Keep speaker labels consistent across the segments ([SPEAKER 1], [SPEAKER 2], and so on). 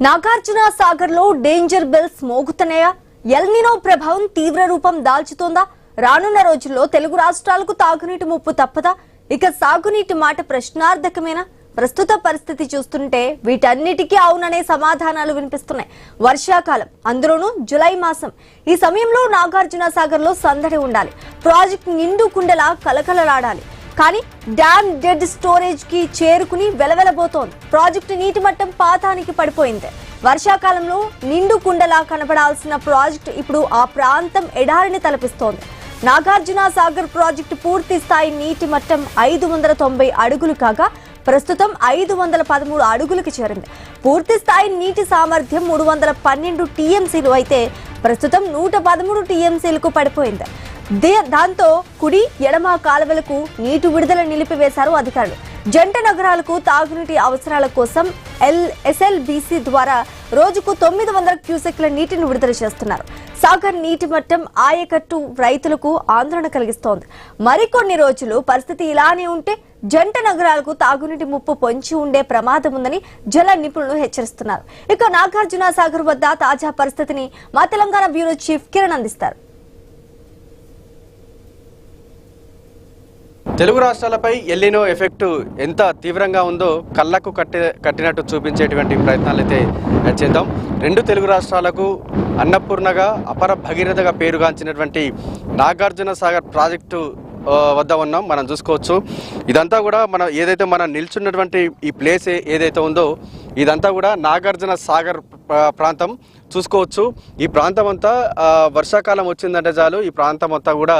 [SPEAKER 1] నాగార్జున సాగర్ లో danger bells మోగుతున్నాయా? El Nino ప్రభావం తీవ్ర రూపం దాల్చుతోందా? రానున్న రోజుల్లో తెలుగు రాష్ట్రాలకు తాగునీటి ముప్పు తప్పదా? ఇక సాగునీటి మాట ప్రశ్నార్థకమేనా? ప్రస్తుత పరిస్థితి చూస్తుంటే వీటన్నిటికీ అవుననే సమాధానాలు వినిపిస్తున్నాయి. వర్షాకాలం, అందులోనూ జులై మాసం. ఈ సమయంలో నాగార్జున సాగర్ లో సందడి ఉండాలి. ప్రాజెక్ట్ నిండు కుండలా కలకలలాడాలి. కానీ డ్యామ్ డెడ్ స్టోరేజ్ కి చేరుకుని వెలవెలబోతోంది. ప్రాజెక్టు నీటి మట్టం పాతానికి పడిపోయింది. వర్షాకాలంలో నిండు కుండలా కనబడాల్సిన ప్రాజెక్టు ఇప్పుడు ఆ ప్రాంతం ఎడారిని తలపిస్తోంది. నాగార్జున సాగర్ ప్రాజెక్టు పూర్తి స్థాయి నీటి మట్టం 590 అడుగులు కాగా ప్రస్తుతం 513 అడుగులకు చేరింది. పూర్తి స్థాయి నీటి సామర్థ్యం 312 టీఎంసీలు అయితే ప్రస్తుతం 113 టీఎంసీలకు పడిపోయింది. దాంతో కుడి ఎడమ కాలువలకు నీటి విడుదల నిలిపివేశారు అధికారులు. జంట నగరాలకు తాగునీటి అవసరాల కోసం ఎస్ఎల్బీసీ ద్వారా రోజుకు 900 క్యూసెక్ల నీటిని విడుదల చేస్తున్నారు. సాగర్ నీటి మట్టం ఆయకట్టు రైతులకు ఆందోళన కలిగిస్తోంది. మరికొన్ని రోజులు పరిస్థితి ఇలానే ఉంటే జంట నగరాలకు తాగునీటి ముప్పు పొంచి ఉండే ప్రమాదం ఉందని జల నిపుణులు హెచ్చరిస్తున్నారు. ఇక నాగార్జున సాగర్ వద్ద తాజా పరిస్థితిని మా తెలంగాణ బ్యూరో చీఫ్ కిరణ్ అందిస్తారు.
[SPEAKER 2] తెలుగు రాష్ట్రాలపై ఎల్లినో ఎఫెక్ట్ ఎంత తీవ్రంగా ఉందో కళ్ళకు కట్టినట్టు చూపించేటువంటి ప్రయత్నాలు అయితే చేద్దాం. రెండు తెలుగు రాష్ట్రాలకు అన్నపూర్ణగా అపర భగీరథగా పేరుగాంచినటువంటి నాగార్జున సాగర్ ప్రాజెక్టు వద్ద ఉన్నాం. మనం చూసుకోవచ్చు, ఇదంతా కూడా మనం నిల్చున్నటువంటి ఈ ప్లేస్ ఏదైతే ఉందో ఇదంతా కూడా నాగార్జున సాగర్ ప్రాంతం చూసుకోవచ్చు. ఈ ప్రాంతం అంతా వర్షాకాలం వచ్చిందంటే చాలు ఈ ప్రాంతం అంతా కూడా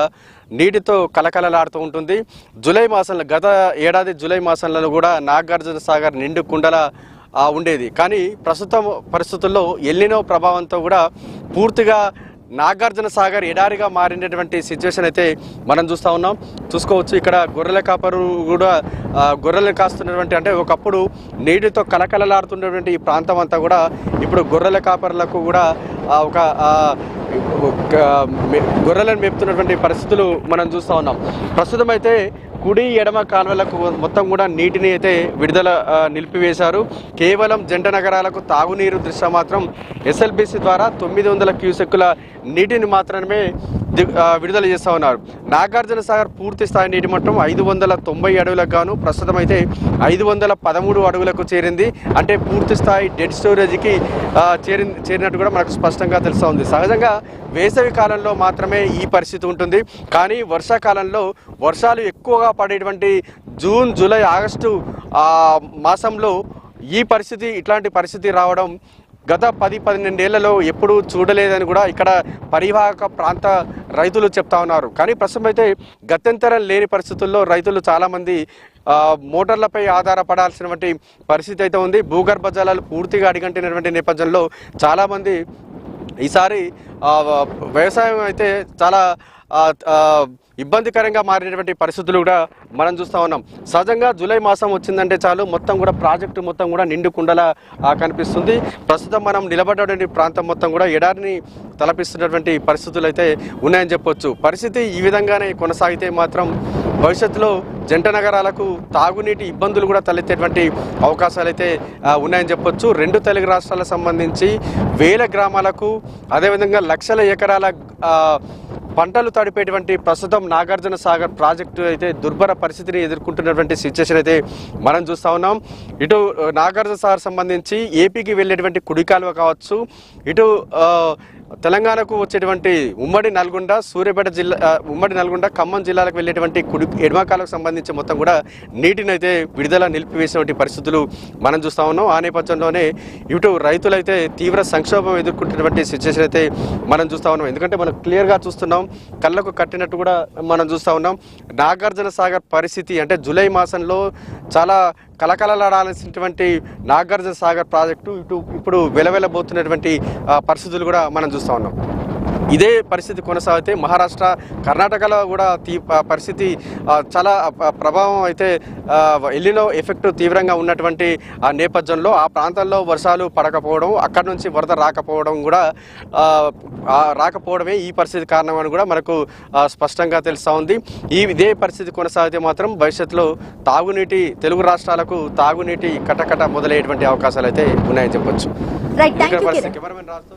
[SPEAKER 2] నీటితో కలకలలాడుతూ ఉంటుంది. జూలై మాసంలో, గత ఏడాది జూలై మాసంలో కూడా నాగార్జున సాగర్ నిండు కుండల ఉండేది. కానీ ప్రస్తుతం పరిస్థితుల్లో ఎల్లినో ప్రభావంతో కూడా పూర్తిగా నాగార్జున సాగర్ ఎడారిగా మారినటువంటి సిచ్యువేషన్ అయితే మనం చూస్తూ ఉన్నాం. చూసుకోవచ్చు, ఇక్కడ గొర్రెల కాపరు కూడా గొర్రెలను కాస్తున్నటువంటి, అంటే ఒకప్పుడు నీటితో కలకలలాడుతున్నటువంటి ఈ ప్రాంతం అంతా కూడా ఇప్పుడు గొర్రెల కాపరులకు కూడా ఒక గొర్రెలను మేపుతున్నటువంటి పరిస్థితులు మనం చూస్తూ ఉన్నాం. ప్రస్తుతం అయితే కుడి ఎడమ కాలువలకు మొత్తం కూడా నీటిని అయితే విడుదల నిలిపివేశారు. కేవలం జంట నగరాలకు తాగునీరు దృష్ట్యా మాత్రం ఎస్ఎల్బీసీ ద్వారా 900 క్యూసెక్కుల నీటిని మాత్రమే విడుదల చేస్తూ ఉన్నారు. నాగార్జున సాగర్ పూర్తి స్థాయి నీటి మట్టం 590 అడుగులకు గాను ప్రస్తుతం అయితే 513 అడుగులకు చేరింది. అంటే పూర్తి స్థాయి డెడ్ స్టోరేజ్కి చేరినట్టు కూడా మనకు స్పష్టంగా తెలుస్తూ ఉంది. సహజంగా వేసవి కాలంలో మాత్రమే ఈ పరిస్థితి ఉంటుంది. కానీ వర్షాకాలంలో వర్షాలు ఎక్కువగా పడేటువంటి జూన్, జూలై, ఆగస్టు మాసంలో ఇట్లాంటి పరిస్థితి రావడం గత 10-12 ఏళ్లలో ఎప్పుడూ చూడలేదని కూడా ఇక్కడ పరివాహక ప్రాంత రైతులు చెప్తా ఉన్నారు. కానీ ప్రస్తుతం అయితే గత్యంతరం లేని పరిస్థితుల్లో రైతులు చాలామంది మోటార్లపై ఆధారపడాల్సినటువంటి పరిస్థితి అయితే ఉంది. భూగర్భ జలాలు పూర్తిగా అడిగంటినటువంటి నేపథ్యంలో చాలామంది ఈసారి వ్యవసాయం అయితే చాలా ఇబ్బందికరంగా మారినటువంటి పరిస్థితులు కూడా మనం చూస్తూ ఉన్నాం. సహజంగా జూలై మాసం వచ్చిందంటే చాలు మొత్తం కూడా ప్రాజెక్టు మొత్తం కూడా నిండు కుండలా కనిపిస్తుంది. ప్రస్తుతం మనం నిలబడేటువంటి ప్రాంతం మొత్తం కూడా ఎడారిని తలపిస్తున్నటువంటి పరిస్థితులు అయితే ఉన్నాయని చెప్పొచ్చు. పరిస్థితి ఈ విధంగానే కొనసాగితే మాత్రం భవిష్యత్తులో జంట నగరాలకు తాగునీటి ఇబ్బందులు కూడా తలెత్తేటువంటి అవకాశాలు అయితే ఉన్నాయని చెప్పొచ్చు. రెండు తెలుగు రాష్ట్రాలకు సంబంధించి వేల గ్రామాలకు అదేవిధంగా లక్షల ఎకరాల పంటలు తడిపేటువంటి ప్రస్తుతం నాగార్జున సాగర్ ప్రాజెక్టు అయితే దుర్భర పరిస్థితిని ఎదుర్కొంటున్నటువంటి సిచ్యువేషన్ అయితే మనం చూస్తూ ఉన్నాం. ఇటు నాగార్జున సాగర్ సంబంధించి ఏపీకి వెళ్ళేటువంటి కుడి కాలువ కావచ్చు, ఇటు తెలంగాణకు వచ్చేటువంటి ఉమ్మడి నల్గొండ, సూర్యాపేట జిల్లా, ఉమ్మడి నల్గొండ, ఖమ్మం జిల్లాలకు వెళ్ళేటువంటి ఎడమ కాలువకు సంబంధించి మొత్తం కూడా నీటిని అయితే విడుదల నిలిపివేసినటువంటి పరిస్థితులు మనం చూస్తూ ఉన్నాం. ఆ నేపథ్యంలోనే ఇటు రైతులైతే తీవ్ర సంక్షోభం ఎదుర్కొంటున్నటువంటి సిచ్యువేషన్ అయితే మనం చూస్తూ ఉన్నాం. ఎందుకంటే మనం క్లియర్గా చూస్తున్నాం, కళ్ళకు కట్టినట్టు కూడా మనం చూస్తూ ఉన్నాం. నాగార్జున సాగర్ పరిస్థితి అంటే జూలై మాసంలో చాలా కలకలలాడాల్సినటువంటి నాగార్జున సాగర్ ప్రాజెక్టు ఇప్పుడు వెలవెలబోతున్నటువంటి పరిస్థితులు కూడా మనం చూస్తూ ఉన్నాం. ఇదే పరిస్థితి కొనసాగితే మహారాష్ట్ర కర్ణాటకలో కూడా పరిస్థితి చాలా ప్రభావం అయితే ఎల్నినో ఎఫెక్ట్ తీవ్రంగా ఉన్నటువంటి ఆ నేపథ్యంలో ఆ ప్రాంతాల్లో వర్షాలు పడకపోవడం, అక్కడి నుంచి వరద రాకపోవడమే ఈ పరిస్థితి కారణమని కూడా మనకు స్పష్టంగా తెలుస్తూ ఉంది. ఇదే పరిస్థితి కొనసాగితే మాత్రం భవిష్యత్తులో తెలుగు రాష్ట్రాలకు తాగునీటి కటకట మొదలయ్యేటువంటి అవకాశాలు అయితే ఉన్నాయని చెప్పొచ్చు.
[SPEAKER 1] Right, thank you Kiran.
[SPEAKER 2] కెమెరామెన్ రాజుతో